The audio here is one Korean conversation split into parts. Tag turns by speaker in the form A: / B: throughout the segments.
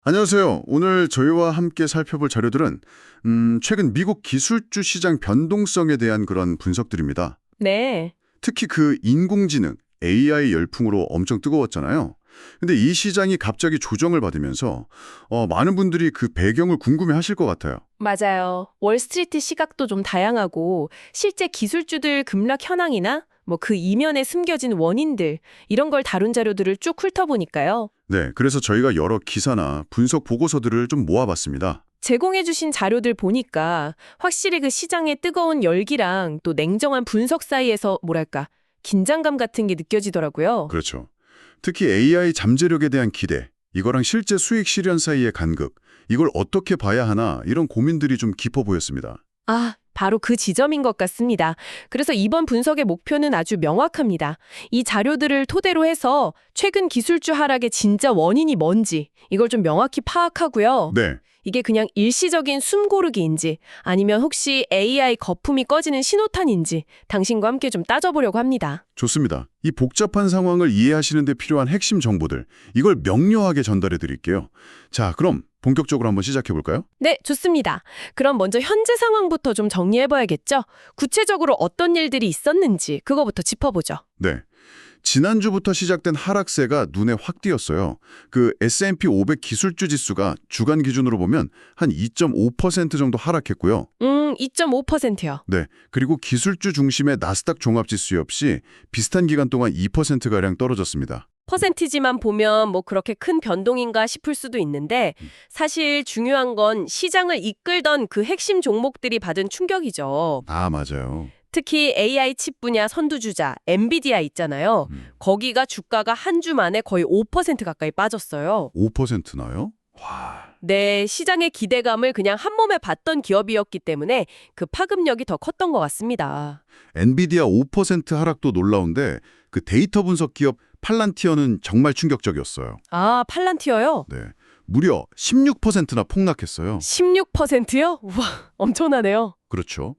A: 안녕하세요. 오늘 저희와 함께 살펴볼 자료들은 최근 미국 기술주 시장 변동성에 대한 그런 분석들입니다.
B: 네,
A: 특히 그 인공지능, AI 열풍으로 엄청 뜨거웠잖아요. 근데 이 시장이 갑자기 조정을 받으면서 많은 분들이 그 배경을 궁금해 하실 것 같아요.
B: 맞아요. 월스트리트 시각도 좀 다양하고 실제 기술주들 급락 현황이나 그 이면에 숨겨진 원인들 이런 걸 다룬 자료들을 쭉 훑어보니까요.
A: 네, 그래서 저희가 여러 기사나 분석 보고서들을 좀 모아봤습니다.
B: 제공해주신 자료들 보니까 확실히 그 시장의 뜨거운 열기랑 또 냉정한 분석 사이에서 뭐랄까 긴장감 같은 게 느껴지더라고요.
A: 그렇죠. 특히 AI 잠재력에 대한 기대, 이거랑 실제 수익 실현 사이의 간극, 이걸 어떻게 봐야 하나 이런 고민들이 좀 깊어 보였습니다.
B: 바로 그 지점인 것 같습니다. 그래서 이번 분석의 목표는 아주 명확합니다. 이 자료들을 토대로 해서 최근 기술주 하락의 진짜 원인이 뭔지 이걸 좀 명확히 파악하고요.
A: 네.
B: 이게 그냥 일시적인 숨고르기인지 아니면 혹시 AI 거품이 꺼지는 신호탄인지 당신과 함께 좀 따져보려고 합니다.
A: 좋습니다. 이 복잡한 상황을 이해하시는 데 필요한 핵심 정보들, 이걸 명료하게 전달해 드릴게요. 자, 그럼 본격적으로 한번 시작해 볼까요?
B: 네, 좋습니다. 그럼 먼저 현재 상황부터 좀 정리해봐야겠죠? 구체적으로 어떤 일들이 있었는지 그거부터 짚어보죠.
A: 네. 지난주부터 시작된 하락세가 눈에 확 띄었어요. 그 S&P 500 기술주 지수가 주간 기준으로 보면 한 2.5% 정도 하락했고요.
B: 2.5%요.
A: 네. 그리고 기술주 중심의 나스닥 종합지수 역시 비슷한 기간 동안 2%가량 떨어졌습니다.
B: 퍼센티지만 보면 그렇게 큰 변동인가 싶을 수도 있는데 사실 중요한 건 시장을 이끌던 그 핵심 종목들이 받은 충격이죠.
A: 아, 맞아요.
B: 특히 AI 칩 분야 선두주자 엔비디아 있잖아요. 거기가 주가가 한 주 만에 거의 5% 가까이 빠졌어요.
A: 5%나요? 와.
B: 네, 시장의 기대감을 그냥 한 몸에 받던 기업이었기 때문에 그 파급력이 더 컸던 것 같습니다.
A: 엔비디아 5% 하락도 놀라운데 그 데이터 분석 기업 팔란티어는 정말 충격적이었어요.
B: 팔란티어요?
A: 네. 무려 16%나 폭락했어요.
B: 16%요? 우와, 엄청나네요.
A: 그렇죠.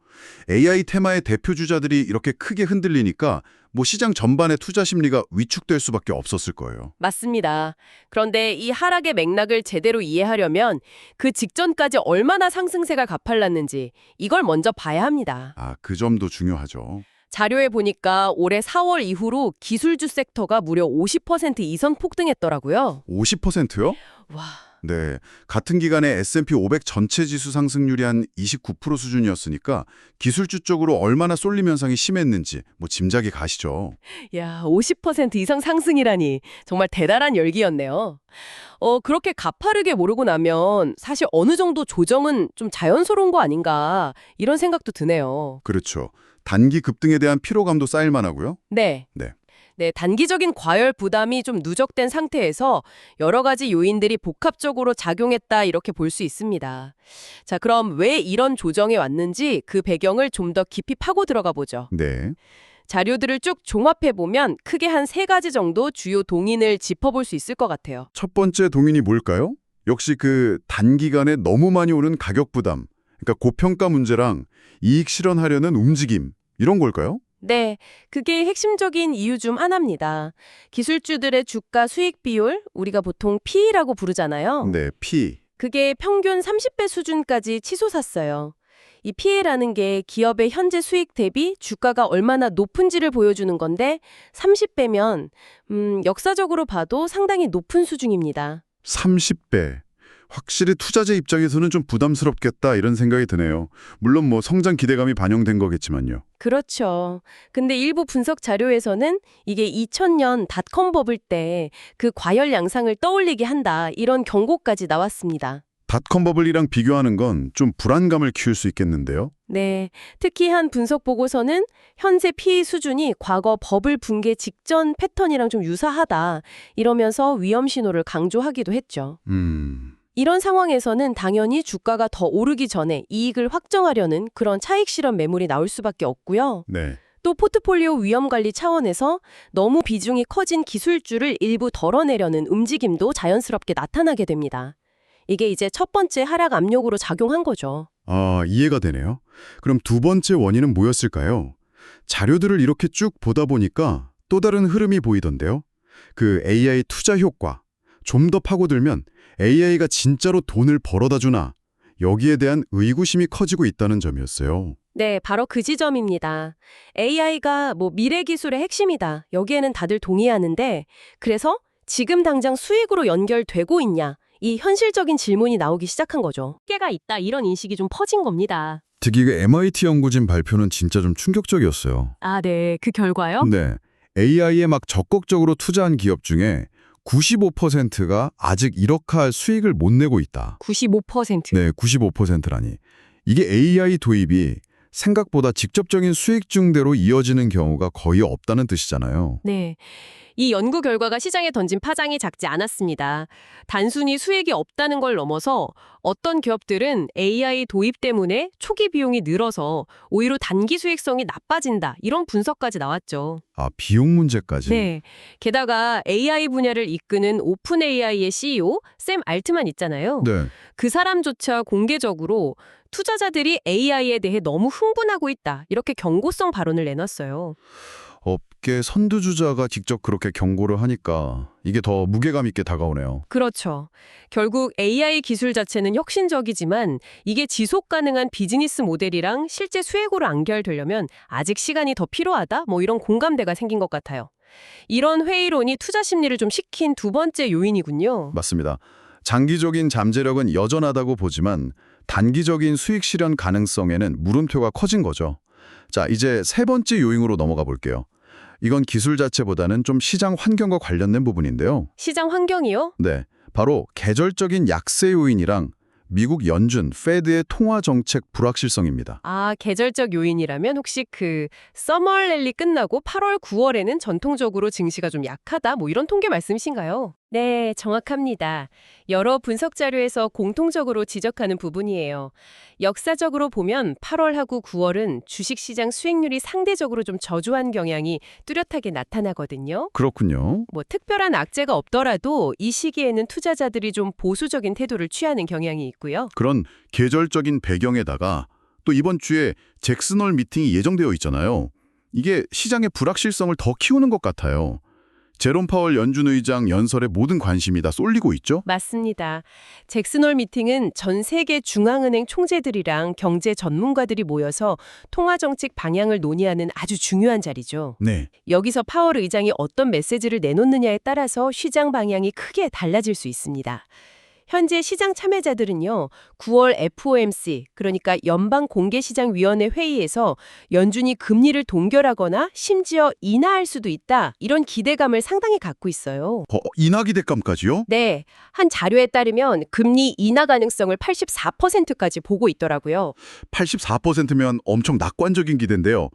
A: AI 테마의 대표 주자들이 이렇게 크게 흔들리니까 시장 전반의 투자 심리가 위축될 수밖에 없었을 거예요.
B: 맞습니다. 그런데 이 하락의 맥락을 제대로 이해하려면 그 직전까지 얼마나 상승세가 가팔랐는지 이걸 먼저 봐야 합니다.
A: 아, 그 점도 중요하죠.
B: 자료에 보니까 올해 4월 이후로 기술주 섹터가 무려 50% 이상 폭등했더라고요.
A: 50%요?
B: 와,
A: 네. 같은 기간에 S&P 500 전체 지수 상승률이 한 29% 수준이었으니까 기술주 쪽으로 얼마나 쏠림 현상이 심했는지 짐작이 가시죠.
B: 야, 50% 이상 상승이라니 정말 대단한 열기였네요. 그렇게 가파르게 오르고 나면 사실 어느 정도 조정은 좀 자연스러운 거 아닌가 이런 생각도 드네요.
A: 그렇죠. 단기 급등에 대한 피로감도 쌓일 만하고요.
B: 네.
A: 네.
B: 네, 단기적인 과열 부담이 좀 누적된 상태에서 여러 가지 요인들이 복합적으로 작용했다 이렇게 볼 수 있습니다. 자, 그럼 왜 이런 조정이 왔는지 그 배경을 좀 더 깊이 파고 들어가 보죠.
A: 네.
B: 자료들을 쭉 종합해 보면 크게 한 세 가지 정도 주요 동인을 짚어볼 수 있을 것 같아요.
A: 첫 번째 동인이 뭘까요? 역시 그 단기간에 너무 많이 오른 가격 부담, 그러니까 고평가 문제랑 이익 실현하려는 움직임, 이런 걸까요?
B: 네, 그게 핵심적인 이유 중 하나입니다. 기술주들의 주가 수익 비율, 우리가 보통 P라고 부르잖아요.
A: 네, P.
B: 그게 평균 30배 수준까지 치솟았어요. 이 PE라는 게 기업의 현재 수익 대비 주가가 얼마나 높은지를 보여주는 건데 30배면 역사적으로 봐도 상당히 높은 수준입니다.
A: 30배. 확실히 투자자 입장에서는 좀 부담스럽겠다 이런 생각이 드네요. 물론 성장 기대감이 반영된 거겠지만요.
B: 그렇죠. 근데 일부 분석 자료에서는 이게 2000년 닷컴 버블 때 그 과열 양상을 떠올리게 한다 이런 경고까지 나왔습니다.
A: 닷컴 버블이랑 비교하는 건 좀 불안감을 키울 수 있겠는데요.
B: 네, 특히 한 분석 보고서는 현재 PE 수준이 과거 버블 붕괴 직전 패턴이랑 좀 유사하다 이러면서 위험 신호를 강조하기도 했죠. 이런 상황에서는 당연히 주가가 더 오르기 전에 이익을 확정하려는 그런 차익 실현 매물이 나올 수밖에 없고요.
A: 네.
B: 또 포트폴리오 위험 관리 차원에서 너무 비중이 커진 기술주를 일부 덜어내려는 움직임도 자연스럽게 나타나게 됩니다. 이게 이제 첫 번째 하락 압력으로 작용한 거죠.
A: 아, 이해가 되네요. 그럼 두 번째 원인은 뭐였을까요? 자료들을 이렇게 쭉 보다 보니까 또 다른 흐름이 보이던데요. 그 AI 투자 효과. 좀 더 파고들면 AI가 진짜로 돈을 벌어다 주나? 여기에 대한 의구심이 커지고 있다는 점이었어요.
B: 네, 바로 그 지점입니다. AI가 미래 기술의 핵심이다. 여기에는 다들 동의하는데, 그래서 지금 당장 수익으로 연결되고 있냐? 이 현실적인 질문이 나오기 시작한 거죠. 한계가 있다, 이런 인식이 좀 퍼진 겁니다.
A: 특히 그 MIT 연구진 발표는 진짜 좀 충격적이었어요.
B: 아, 네. 그 결과요?
A: 네. AI에 막 적극적으로 투자한 기업 중에 95%가 아직 이렇게 수익을 못 내고 있다.
B: 95%.
A: 네, 95%라니. 이게 AI 도입이 생각보다 직접적인 수익 증대로 이어지는 경우가 거의 없다는 뜻이잖아요.
B: 네. 이 연구 결과가 시장에 던진 파장이 작지 않았습니다. 단순히 수익이 없다는 걸 넘어서 어떤 기업들은 AI 도입 때문에 초기 비용이 늘어서 오히려 단기 수익성이 나빠진다. 이런 분석까지 나왔죠.
A: 아, 비용 문제까지.
B: 네. 게다가 AI 분야를 이끄는 오픈 AI의 CEO 샘 알트만 있잖아요.
A: 네.
B: 그 사람조차 공개적으로 투자자들이 AI에 대해 너무 흥분하고 있다. 이렇게 경고성 발언을 내놨어요.
A: 업계 선두주자가 직접 그렇게 경고를 하니까 이게 더 무게감 있게 다가오네요.
B: 그렇죠. 결국 AI 기술 자체는 혁신적이지만 이게 지속 가능한 비즈니스 모델이랑 실제 수익으로 연결되려면 아직 시간이 더 필요하다? 이런 공감대가 생긴 것 같아요. 이런 회의론이 투자 심리를 좀 식힌 두 번째 요인이군요.
A: 맞습니다. 장기적인 잠재력은 여전하다고 보지만 단기적인 수익 실현 가능성에는 물음표가 커진 거죠. 자, 이제 세 번째 요인으로 넘어가 볼게요. 이건 기술 자체보다는 좀 시장 환경과 관련된 부분인데요.
B: 시장 환경이요?
A: 네, 바로 계절적인 약세 요인이랑 미국 연준, 페드의 통화 정책 불확실성입니다.
B: 아, 계절적 요인이라면 혹시 그 서머 랠리 끝나고 8월, 9월에는 전통적으로 증시가 좀 약하다 이런 통계 말씀이신가요? 네, 정확합니다. 여러 분석 자료에서 공통적으로 지적하는 부분이에요. 역사적으로 보면 8월하고 9월은 주식시장 수익률이 상대적으로 좀 저조한 경향이 뚜렷하게 나타나거든요.
A: 그렇군요.
B: 특별한 악재가 없더라도 이 시기에는 투자자들이 좀 보수적인 태도를 취하는 경향이 있고요.
A: 그런 계절적인 배경에다가 또 이번 주에 잭슨홀 미팅이 예정되어 있잖아요. 이게 시장의 불확실성을 더 키우는 것 같아요. 제롬 파월 연준 의장 연설에 모든 관심이 다 쏠리고 있죠?
B: 맞습니다. 잭슨홀 미팅은 전 세계 중앙은행 총재들이랑 경제 전문가들이 모여서 통화정책 방향을 논의하는 아주 중요한 자리죠.
A: 네.
B: 여기서 파월 의장이 어떤 메시지를 내놓느냐에 따라서 시장 방향이 크게 달라질 수 있습니다. 현재 시장 참여자들은요, 9월 FOMC, 그러니까 연방공개시장위원회 회의에서 연준이 금리를 동결하거나 심지어 인하할 수도 있다, 이런 기대감을 상당히 갖고 있어요.
A: 인하 기대감까지요?
B: 네, 한 자료에 따르면 금리 인하 가능성을 84%까지 보고 있더라고요.
A: 84%면 엄청 낙관적인 기대인데요.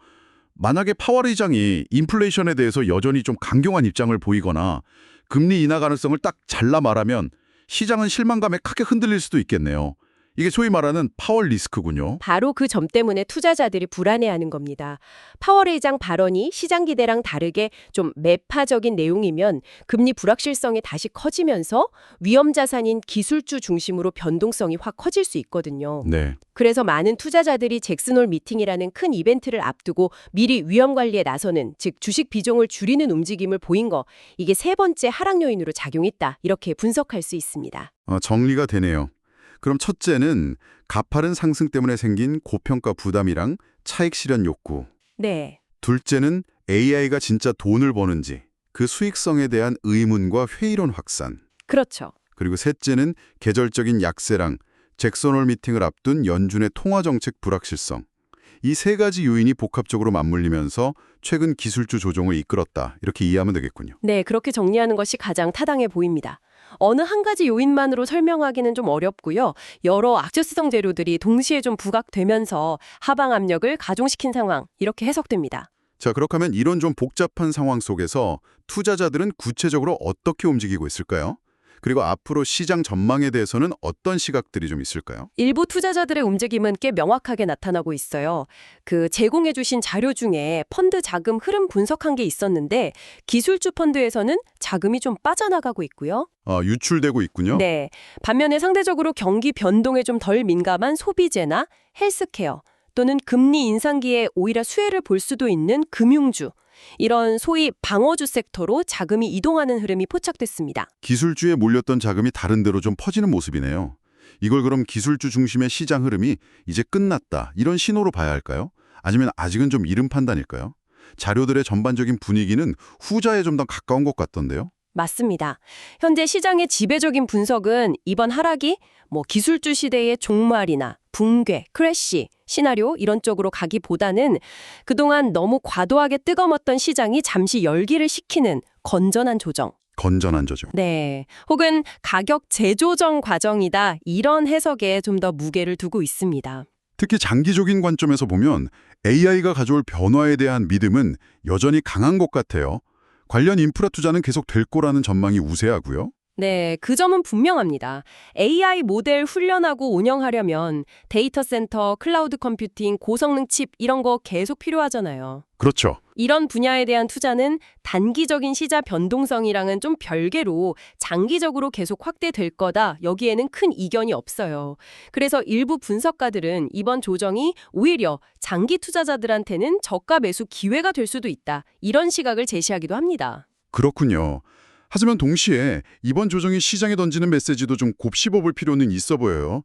A: 만약에 파월 의장이 인플레이션에 대해서 여전히 좀 강경한 입장을 보이거나 금리 인하 가능성을 딱 잘라 말하면 시장은 실망감에 크게 흔들릴 수도 있겠네요. 이게 소위 말하는 파월 리스크군요.
B: 바로 그 점 때문에 투자자들이 불안해하는 겁니다. 파월 의장 발언이 시장 기대랑 다르게 좀 매파적인 내용이면 금리 불확실성이 다시 커지면서 위험 자산인 기술주 중심으로 변동성이 확 커질 수 있거든요.
A: 네.
B: 그래서 많은 투자자들이 잭슨홀 미팅이라는 큰 이벤트를 앞두고 미리 위험 관리에 나서는, 즉 주식 비중을 줄이는 움직임을 보인 거, 이게 세 번째 하락 요인으로 작용했다, 이렇게 분석할 수 있습니다.
A: 정리가 되네요. 그럼 첫째는 가파른 상승 때문에 생긴 고평가 부담이랑 차익 실현 욕구.
B: 네.
A: 둘째는 AI가 진짜 돈을 버는지 그 수익성에 대한 의문과 회의론 확산.
B: 그렇죠.
A: 그리고 셋째는 계절적인 약세랑 잭슨홀 미팅을 앞둔 연준의 통화정책 불확실성. 이 세 가지 요인이 복합적으로 맞물리면서 최근 기술주 조정을 이끌었다. 이렇게 이해하면 되겠군요.
B: 네, 그렇게 정리하는 것이 가장 타당해 보입니다. 어느 한 가지 요인만으로 설명하기는 좀 어렵고요. 여러 악재성 재료들이 동시에 좀 부각되면서 하방 압력을 가중시킨 상황, 이렇게 해석됩니다.
A: 자, 그렇게 하면 이런 좀 복잡한 상황 속에서 투자자들은 구체적으로 어떻게 움직이고 있을까요? 그리고 앞으로 시장 전망에 대해서는 어떤 시각들이 좀 있을까요?
B: 일부 투자자들의 움직임은 꽤 명확하게 나타나고 있어요. 제공해주신 자료 중에 펀드 자금 흐름 분석한 게 있었는데 기술주 펀드에서는 자금이 좀 빠져나가고 있고요.
A: 유출되고 있군요.
B: 네. 반면에 상대적으로 경기 변동에 좀 덜 민감한 소비재나 헬스케어 또는 금리 인상기에 오히려 수혜를 볼 수도 있는 금융주, 이런 소위 방어주 섹터로 자금이 이동하는 흐름이 포착됐습니다.
A: 기술주에 몰렸던 자금이 다른 데로 좀 퍼지는 모습이네요. 이걸 그럼 기술주 중심의 시장 흐름이 이제 끝났다, 이런 신호로 봐야 할까요? 아니면 아직은 좀 이른 판단일까요? 자료들의 전반적인 분위기는 후자에 좀 더 가까운 것 같던데요.
B: 맞습니다. 현재 시장의 지배적인 분석은 이번 하락이 기술주 시대의 종말이나 붕괴, 크래시, 시나리오 이런 쪽으로 가기보다는 그동안 너무 과도하게 뜨거웠던 시장이 잠시 열기를 식히는 건전한 조정.
A: 건전한 조정.
B: 네. 혹은 가격 재조정 과정이다. 이런 해석에 좀 더 무게를 두고 있습니다.
A: 특히 장기적인 관점에서 보면 AI가 가져올 변화에 대한 믿음은 여전히 강한 것 같아요. 관련 인프라 투자는 계속 될 거라는 전망이 우세하고요.
B: 네, 그 점은 분명합니다. AI 모델 훈련하고 운영하려면 데이터 센터, 클라우드 컴퓨팅, 고성능 칩 이런 거 계속 필요하잖아요.
A: 그렇죠.
B: 이런 분야에 대한 투자는 단기적인 시장 변동성이랑은 좀 별개로 장기적으로 계속 확대될 거다. 여기에는 큰 이견이 없어요. 그래서 일부 분석가들은 이번 조정이 오히려 장기 투자자들한테는 저가 매수 기회가 될 수도 있다. 이런 시각을 제시하기도 합니다.
A: 그렇군요. 하지만 동시에 이번 조정이 시장에 던지는 메시지도 좀 곱씹어볼 필요는 있어 보여요.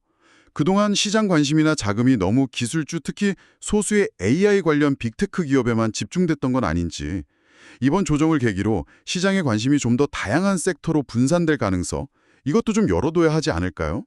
A: 그동안 시장 관심이나 자금이 너무 기술주, 특히 소수의 AI 관련 빅테크 기업에만 집중됐던 건 아닌지, 이번 조정을 계기로 시장의 관심이 좀 더 다양한 섹터로 분산될 가능성, 이것도 좀 열어둬야 하지 않을까요?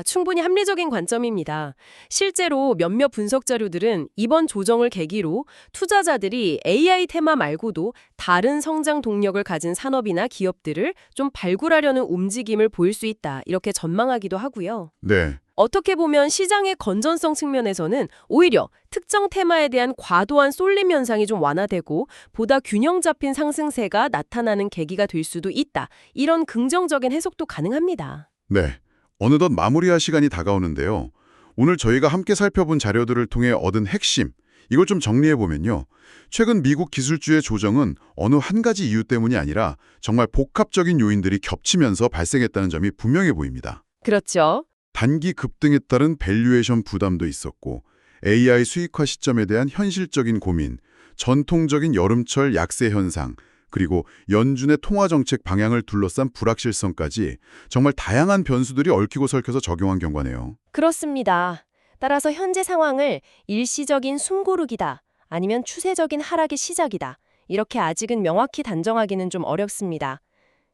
B: 충분히 합리적인 관점입니다. 실제로 몇몇 분석 자료들은 이번 조정을 계기로 투자자들이 AI 테마 말고도 다른 성장 동력을 가진 산업이나 기업들을 좀 발굴하려는 움직임을 보일 수 있다. 이렇게 전망하기도 하고요.
A: 네.
B: 어떻게 보면 시장의 건전성 측면에서는 오히려 특정 테마에 대한 과도한 쏠림 현상이 좀 완화되고 보다 균형 잡힌 상승세가 나타나는 계기가 될 수도 있다. 이런 긍정적인 해석도 가능합니다.
A: 네. 어느덧 마무리할 시간이 다가오는데요. 오늘 저희가 함께 살펴본 자료들을 통해 얻은 핵심, 이걸 좀 정리해보면요. 최근 미국 기술주의 조정은 어느 한 가지 이유 때문이 아니라 정말 복합적인 요인들이 겹치면서 발생했다는 점이 분명해 보입니다.
B: 그렇죠.
A: 단기 급등에 따른 밸류에이션 부담도 있었고, AI 수익화 시점에 대한 현실적인 고민, 전통적인 여름철 약세 현상, 그리고 연준의 통화정책 방향을 둘러싼 불확실성까지 정말 다양한 변수들이 얽히고 설켜서 적용한 결과네요.
B: 그렇습니다. 따라서 현재 상황을 일시적인 숨고르기다, 아니면 추세적인 하락의 시작이다, 이렇게 아직은 명확히 단정하기는 좀 어렵습니다.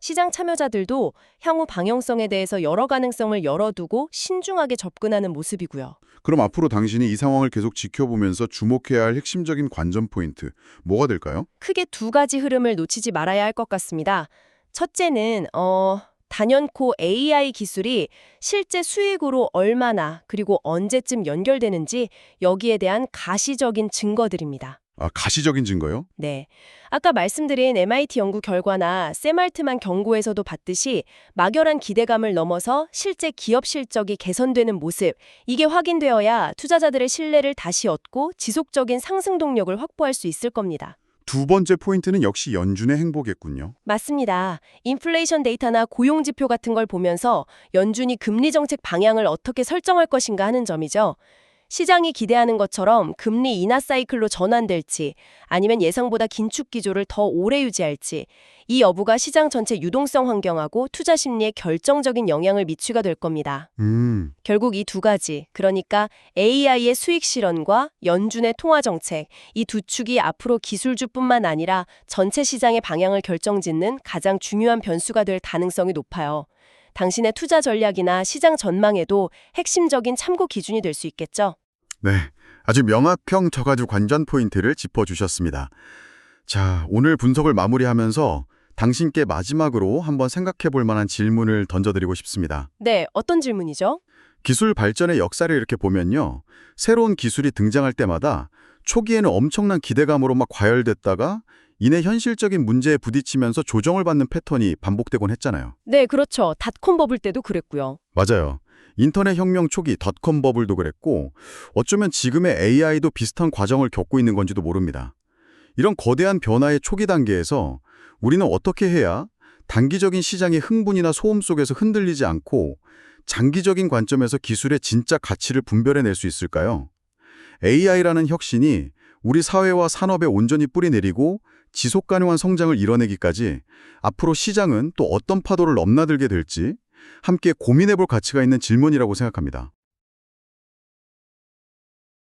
B: 시장 참여자들도 향후 방향성에 대해서 여러 가능성을 열어두고 신중하게 접근하는 모습이고요.
A: 그럼 앞으로 당신이 이 상황을 계속 지켜보면서 주목해야 할 핵심적인 관전 포인트, 뭐가 될까요?
B: 크게 두 가지 흐름을 놓치지 말아야 할 것 같습니다. 첫째는 단연코 AI 기술이 실제 수익으로 얼마나 그리고 언제쯤 연결되는지 여기에 대한 가시적인 증거들입니다.
A: 가시적인 증거요?
B: 네. 아까 말씀드린 MIT 연구 결과나 샘 알트만 경고에서도 봤듯이 막연한 기대감을 넘어서 실제 기업 실적이 개선되는 모습, 이게 확인되어야 투자자들의 신뢰를 다시 얻고 지속적인 상승 동력을 확보할 수 있을 겁니다.
A: 두 번째 포인트는 역시 연준의 행보겠군요.
B: 맞습니다. 인플레이션 데이터나 고용 지표 같은 걸 보면서 연준이 금리 정책 방향을 어떻게 설정할 것인가 하는 점이죠. 시장이 기대하는 것처럼 금리 인하 사이클로 전환될지 아니면 예상보다 긴축 기조를 더 오래 유지할지, 이 여부가 시장 전체 유동성 환경하고 투자 심리에 결정적인 영향을 미치게 될 겁니다. 결국 이 두 가지, 그러니까 AI의 수익 실현과 연준의 통화 정책, 이 두 축이 앞으로 기술주뿐만 아니라 전체 시장의 방향을 결정짓는 가장 중요한 변수가 될 가능성이 높아요. 당신의 투자 전략이나 시장 전망에도 핵심적인 참고 기준이 될 수 있겠죠.
A: 네, 아주 명확형 저가주 관전 포인트를 짚어주셨습니다. 자, 오늘 분석을 마무리하면서 당신께 마지막으로 한번 생각해 볼 만한 질문을 던져드리고 싶습니다.
B: 네, 어떤 질문이죠?
A: 기술 발전의 역사를 이렇게 보면요. 새로운 기술이 등장할 때마다 초기에는 엄청난 기대감으로 막 과열됐다가 이내 현실적인 문제에 부딪히면서 조정을 받는 패턴이 반복되곤 했잖아요.
B: 네, 그렇죠. 닷컴 버블 때도 그랬고요.
A: 맞아요. 인터넷 혁명 초기 닷컴 버블도 그랬고 어쩌면 지금의 AI도 비슷한 과정을 겪고 있는 건지도 모릅니다. 이런 거대한 변화의 초기 단계에서 우리는 어떻게 해야 단기적인 시장의 흥분이나 소음 속에서 흔들리지 않고 장기적인 관점에서 기술의 진짜 가치를 분별해낼 수 있을까요? AI라는 혁신이 우리 사회와 산업에 온전히 뿌리내리고 지속 가능한 성장을 이뤄내기까지 앞으로 시장은 또 어떤 파도를 넘나들게 될지 함께 고민해볼 가치가 있는 질문이라고 생각합니다.